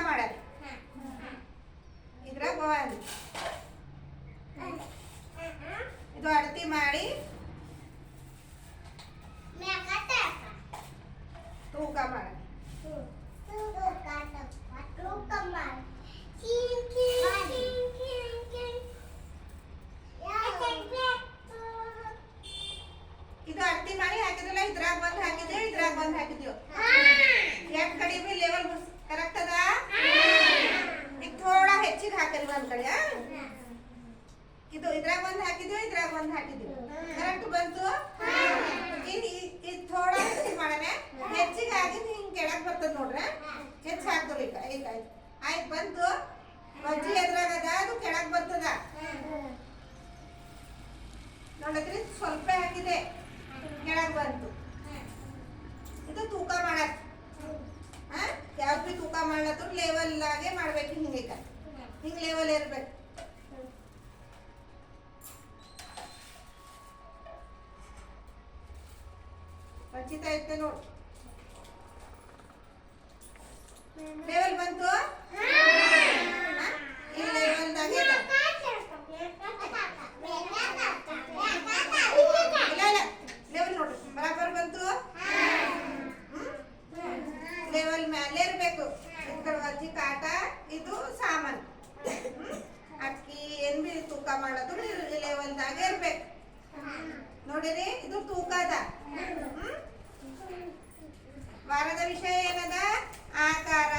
ಮಾಡರಿ ಇದ್ರಾಗ ಒಂದು ಇದು ಅಳತಿ ಮಾಡಿ ತೂಕ ಮಾಡಿ ಇದು ಅಳತಿ ಮಾಡಿ ಹಾಕಿದ್ರಲ್ಲ ಇದ್ರಾಗ ಬಂದು ಹಾಕಿದ್ವಿ ಇದ್ರಾಗ ಬಂದು ಹಾಕಿದ್ವಿ ಎರಡು ಕಡಿಮೆ ಲೆವೆಲ್ ಕರೆಕ್ಟ್ ಅದ ಈಗ ಥೋड़ा ಹೆಚ್ಚಿಗೆ ಹಾಕರಿ ಒಂದ್ ಕಡೆ ಇದು ಇದ್ರಾಗ ಬಂದು ಹಾಕಿದ್ವಿ ಇದ್ರಾಗ ಬಂದು ಹಾಕಿದ್ವಿ ಕರೆಕ್ಟ್ ಬಂತು ಇದು ಥೋड़ा ಹೆಚ್ಚಿಗೆ ಮಾಡೋಣ ಹೆಚ್ಚಿಗೆ ಆಗಿದ್ದು ಹಿಂಗೆ ಕೆಳಗೆ ಬರ್ತದೆ ನೋಡ್ರೆ ಹೆಚ್ಚು ಹಾಕ್ದ್ರು ಈಗ ಈಗ ಆಯ್ತು ಬಂತು ಬಜ್ಜಿ ಎದ್ರಾಗ ಅದ ಅದು ಕೆಳಗೆ ಬರ್ತದ ನೋಡಿದ್ರಿ ಸ್ವಲ್ಪ ಹಾಕಿದೆ ಕೆಳಗೆ ಬಂತು ಇದು ತೂಕ ಮಾಡಕ್ ಯಾವ್ದು ಬಿ ತೂಕ ಮಾಡ್ಲತ್ತರು ಲೆವೆಲ್ ಆಗೆ ಮಾಡ್ಬೇಕು ಹಿಂಗೆ ಹಿಂಗೆ ಲೆವೆಲ್ ಇರ್ಬೇಕು ಪಂಚಿತ ಐತೆ ನೋಡು ಲೆವೆಲ್ ಬಂತು ಈ ಲೆವೆಲ್ದಾಗೆ ಇಲ್ಲ ಲೆವೆಲ್ ನೋಡ್ರಿ ಬರಾಬರ್ ಬಂತು ಲೆವೆಲ್ ಮೇಲೆ ಇರ್ಬೇಕು ಅಜ್ಜಿ ಕಾಟ ಇದು ಸಾಮಾನು ಅಕ್ಕಿ ಏನ್ ಬಿ ತೂಕ ಮಾಡೋದು ಲೆವೆಲ್ದಾಗೆ ಇರ್ಬೇಕು ನೋಡಿರಿ ಇದು ತೂಕ ಅದ ವಾರದ ವಿಷಯ ಏನದ ಆಕಾರ